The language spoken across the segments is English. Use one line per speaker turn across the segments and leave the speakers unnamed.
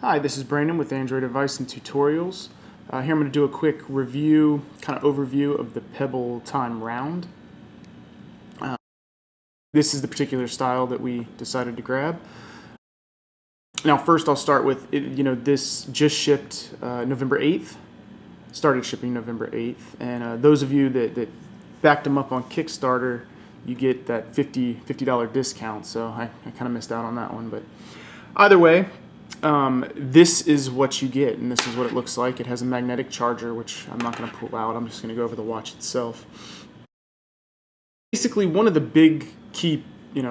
Hi, this is Brandon with Android Advice and Tutorials. Here I'm going to do a quick review, kind of overview of the Pebble Time Round. This is the particular style that we decided to grab. Now first I'll start with, this just shipped November 8th, started shipping November 8th, and those of you that backed them up on Kickstarter, you get that $50 discount, so I kind of missed out on that one, but either way, this is what you get, and this is what it looks like. It has a magnetic charger, which I'm not going to pull out. I'm just going to go over the watch itself. Basically, one of the big key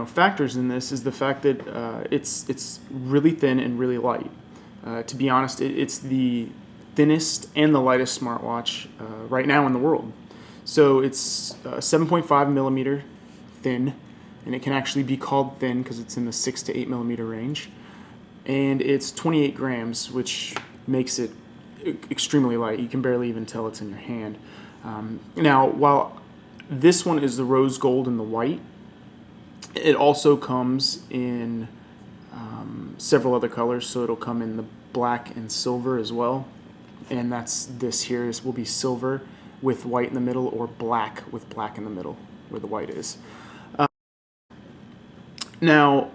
factors in this is the fact that it's really thin and really light. To be honest, it's the thinnest and the lightest smartwatch right now in the world. So it's 7.5 millimeter thin, and it can actually be called thin because it's in the 6 to 8 millimeter range. And it's 28 grams, which makes it extremely light. You can barely even tell it's in your hand. Now, while this one is the rose gold and the white, it also comes in several other colors. So it'll come in the black and silver as well. And this here will be silver with white in the middle, or black with black in the middle where the white is. Now,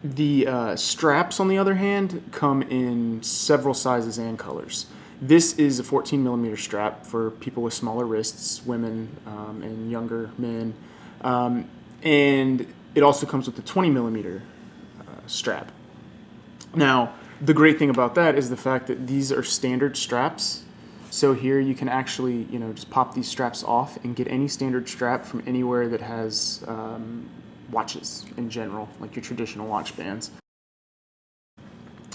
the straps, on the other hand, come in several sizes and colors. This is a 14 millimeter strap for people with smaller wrists, women, and younger men. And it also comes with a 20 millimeter strap. Now, the great thing about that is the fact that these are standard straps. So here you can actually, just pop these straps off and get any standard strap from anywhere that has watches in general, like your traditional watch bands.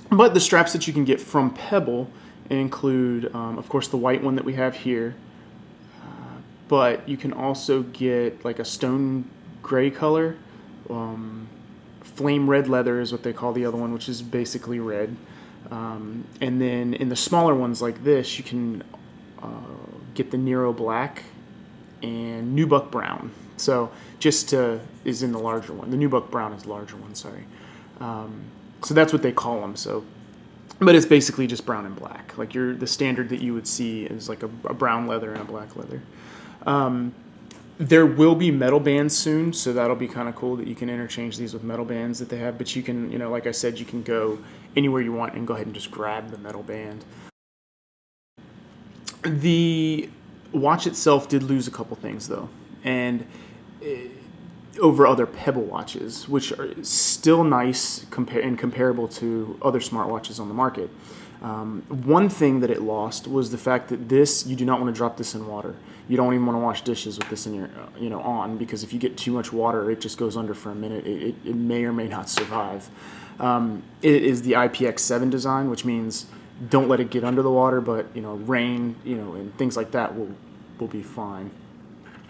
But the straps that you can get from Pebble include, of course, the white one that we have here, but you can also get like a stone gray color. Flame red leather is what they call the other one, which is basically red. And then in the smaller ones like this, you can get the Nero black and Nubuck brown. So is in the larger one. The Nubuck brown is the larger one, sorry. So that's what they call them. So, but it's basically just brown and black. Like the standard that you would see is like a brown leather and a black leather. There will be metal bands soon, so that'll be kind of cool that you can interchange these with metal bands that they have. But you can, like I said, you can go anywhere you want and go ahead and just grab the metal band. The watch itself did lose a couple things though, and over other Pebble watches, which are still nice and comparable to other smartwatches on the market. One thing that it lost was the fact that you do not want to drop this in water. You don't even want to wash dishes with this in your, on, because if you get too much water, it just goes under for a minute. It may or may not survive. It is the IPX7 design, which means don't let it get under the water, but rain, and things like that will be fine.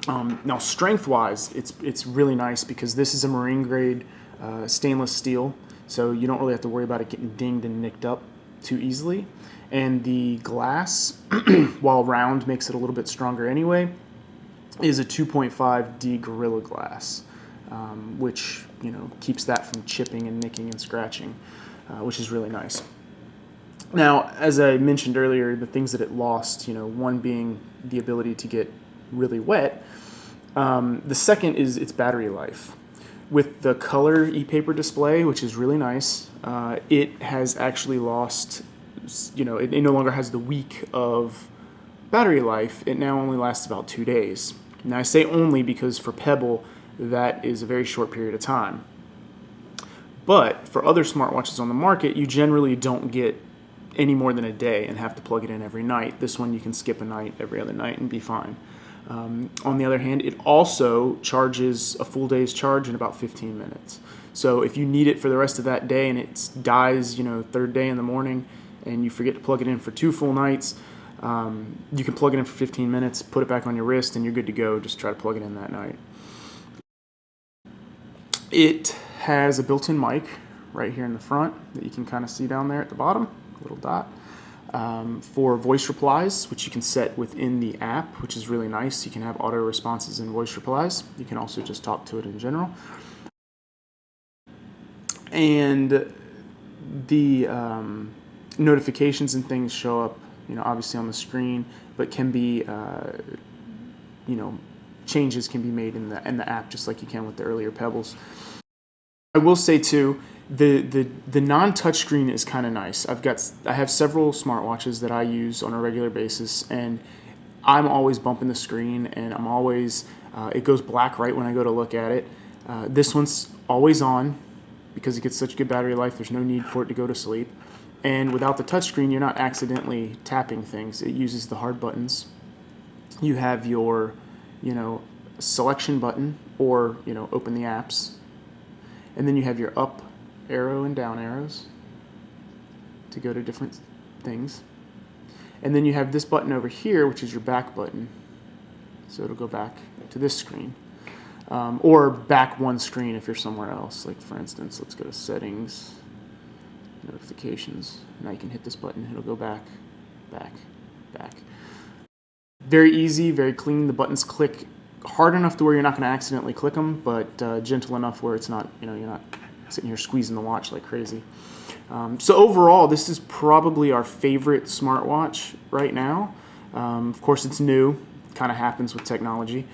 Now, strength-wise, it's really nice because this is a marine grade stainless steel, so you don't really have to worry about it getting dinged and nicked up too easily. And the glass, while round makes it a little bit stronger anyway, is a 2.5D Gorilla Glass, which keeps that from chipping and nicking and scratching, which is really nice. Now, as I mentioned earlier, the things that it lost, one being the ability to get really wet. The second is its battery life. With the color e-paper display, which is really nice, it has actually lost, it no longer has the week of battery life. It now only lasts about 2 days. Now, I say only because for Pebble, that is a very short period of time. But for other smartwatches on the market, you generally don't get any more than a day and have to plug it in every night. This one you can skip a night every other night and be fine. On the other hand, it also charges a full day's charge in about 15 minutes. So if you need it for the rest of that day and it dies, third day in the morning, and you forget to plug it in for 2 full nights, you can plug it in for 15 minutes, put it back on your wrist, and you're good to go. Just try to plug it in that night. It has a built-in mic right here in the front that you can kind of see down there at the bottom, a little dot. For voice replies, which you can set within the app, which is really nice. You can have auto responses and voice replies. You can also just talk to it in general. And the notifications and things show up, obviously on the screen, but can be, changes can be made in the app just like you can with the earlier Pebbles. I will say too, the non-touchscreen is kind of nice. I have several smartwatches that I use on a regular basis, and I'm always bumping the screen, and I'm always it goes black right when I go to look at it. This one's always on because it gets such good battery life. There's no need for it to go to sleep. And without the touchscreen, you're not accidentally tapping things. It uses the hard buttons. You have your, selection button, or, open the apps. And then you have your up arrow and down arrows to go to different things. And then you have this button over here, which is your back button. So it'll go back to this screen. Or back one screen if you're somewhere else. Like, for instance, let's go to settings, notifications. Now you can hit this button. It'll go back, back, back. Very easy, very clean. The buttons click hard enough to where you're not going to accidentally click them, but gentle enough where it's not, you're not sitting here squeezing the watch like crazy. So overall, this is probably our favorite smartwatch right now. Of course, it's new. Kind of happens with technology.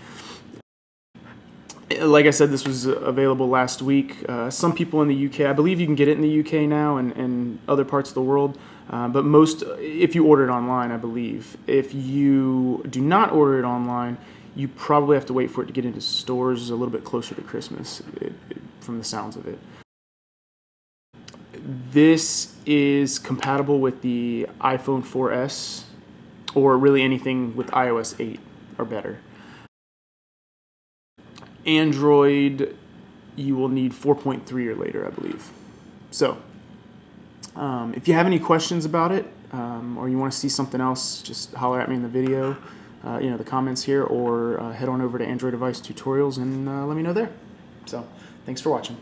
Like I said, this was available last week. Some people in the UK, I believe you can get it in the UK now and other parts of the world, but most, if you order it online, I believe. If you do not order it online, you probably have to wait for it to get into stores a little bit closer to Christmas, from the sounds of it. This is compatible with the iPhone 4S, or really anything with iOS 8 or better. Android, you will need 4.3 or later, I believe. So, if you have any questions about it, or you want to see something else, just holler at me in the video, the comments here, or head on over to Android Device Tutorials and let me know there. So, thanks for watching.